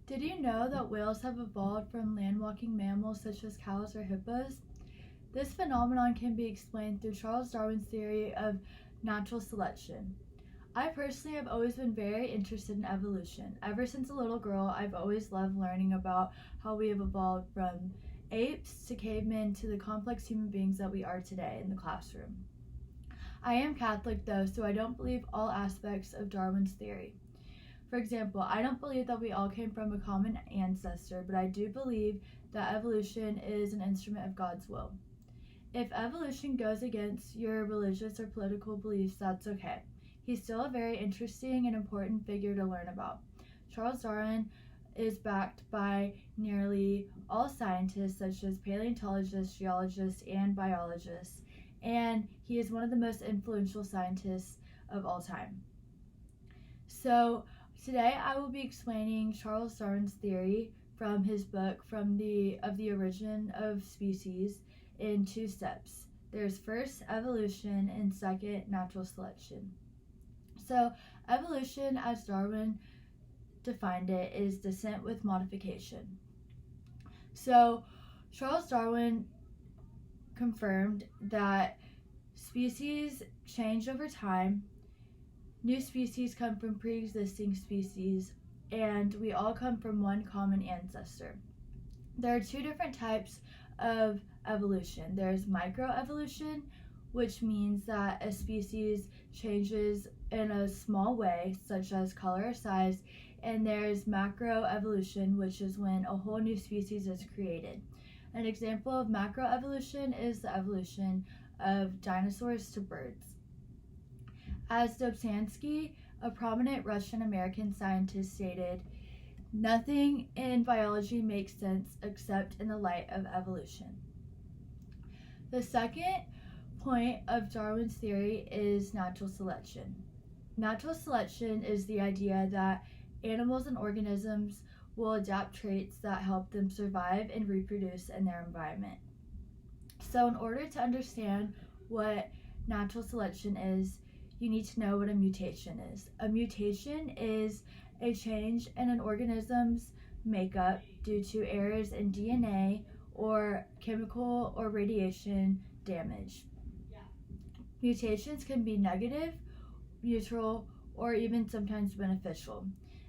Did you know that whales have evolved from land-walking mammals such as cows or hippos? This phenomenon can be explained through Charles Darwin's theory of natural selection. I personally have always been very interested in evolution. Ever since a little girl, I've always loved learning about how we have evolved from apes to cavemen to the complex human beings that we are today in the classroom. I am Catholic though, so I don't believe all aspects of Darwin's theory. For example, I don't believe that we all came from a common ancestor, but I do believe that evolution is an instrument of God's will. If evolution goes against your religious or political beliefs, that's okay. He's still a very interesting and important figure to learn about. Charles Darwin is backed by nearly all scientists, such as paleontologists, geologists, and biologists, and he is one of the most influential scientists of all time. So, today I will be explaining Charles Darwin's theory from his book of the Origin of Species in two steps. There's first evolution and second natural selection. So, evolution, as Darwin defined it, is descent with modification. So, Charles Darwin confirmed that species change over time, new species come from pre-existing species, and we all come from one common ancestor. There are two different types of evolution. There's microevolution, which means that a species changes in a small way, such as color or size, and there's macroevolution, which is when a whole new species is created. An example of macroevolution is the evolution of dinosaurs to birds. As Dobzhansky, a prominent Russian-American scientist, stated, "Nothing in biology makes sense except in the light of evolution." The second point of Darwin's theory is natural selection. Natural selection is the idea that animals and organisms will adapt traits that help them survive and reproduce in their environment. So, in order to understand what natural selection is, you need to know what a mutation is. A mutation is a change in an organism's makeup due to errors in DNA or chemical or radiation damage. Mutations can be negative, neutral, or even sometimes beneficial.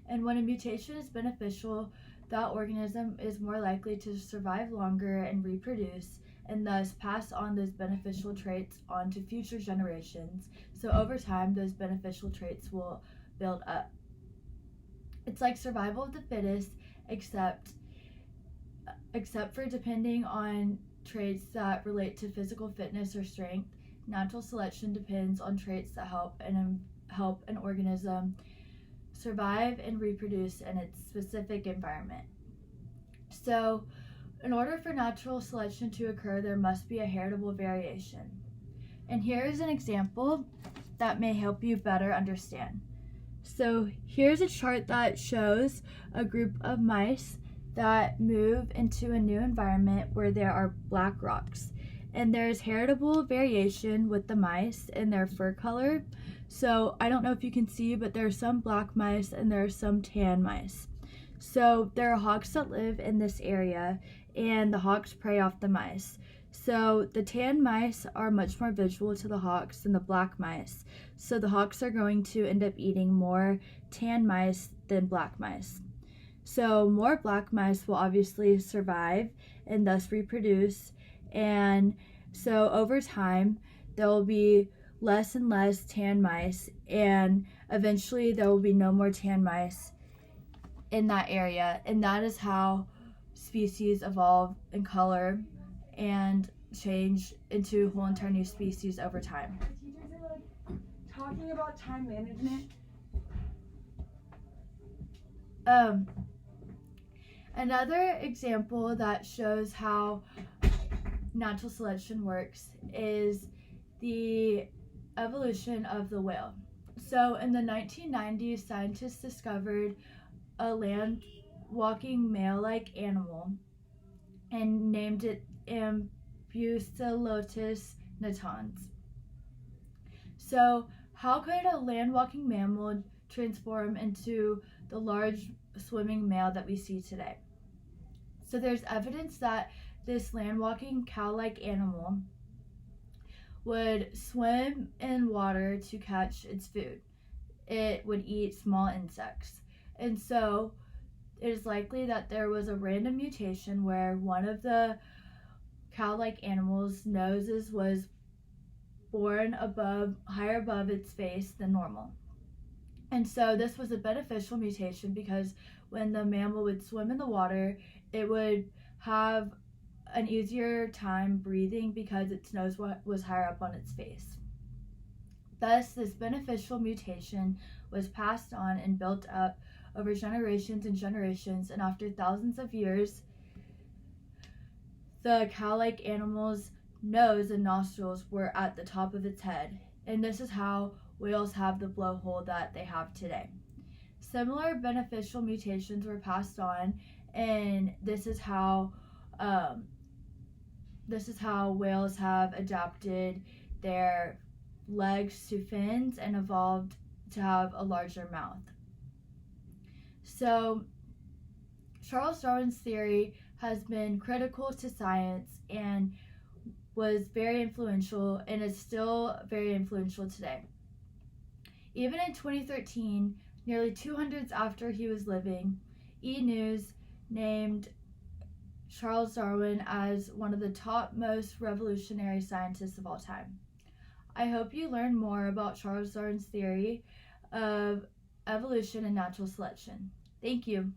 And when a mutation is beneficial, that organism is more likely to survive longer and reproduce, and thus pass on those beneficial traits on to future generations. So over time, those beneficial traits will build up. It's like survival of the fittest, except for depending on traits that relate to physical fitness or strength. Natural selection depends on traits that help an organism survive and reproduce in its specific environment. So, in order for natural selection to occur, there must be a heritable variation. And here is an example that may help you better understand. So, here's a chart that shows a group of mice that move into a new environment where there are black rocks. And there's heritable variation with the mice in their fur color. So, I don't know if you can see, but there are some black mice and there are some tan mice. So, there are hawks that live in this area, and the hawks prey off the mice. So the tan mice are much more visual to the hawks than the black mice. So the hawks are going to end up eating more tan mice than black mice. So more black mice will obviously survive and thus reproduce. And so over time, there will be less and less tan mice, and eventually there will be no more tan mice in that area. And that is how species evolve in color and change into whole entire new species over time. Teachers are like talking about time management. Another example that shows how natural selection works is the evolution of the whale. So in the 1990s, scientists discovered a land-walking male-like animal and named it Ambustelotus natans. So how could a land-walking mammal transform into the large swimming male that we see today. So there's evidence that this land-walking cow-like animal would swim in water to catch its food. It would eat small insects. And so it is likely that there was a random mutation where one of the cow-like animal's noses was born higher above its face than normal. And so this was a beneficial mutation because when the mammal would swim in the water, it would have an easier time breathing because its nose was higher up on its face. Thus, this beneficial mutation was passed on and built up over generations and generations, and after thousands of years, the cow-like animal's nose and nostrils were at the top of its head, and this is how whales have the blowhole that they have today. Similar beneficial mutations were passed on, and this is how whales have adapted their legs to fins and evolved to have a larger mouth. So Charles Darwin's theory has been critical to science and was very influential and is still very influential today. Even in 2013, nearly 200 after he was living, E! News named Charles Darwin as one of the top most revolutionary scientists of all time. I hope you learn more about Charles Darwin's theory of evolution and natural selection. Thank you.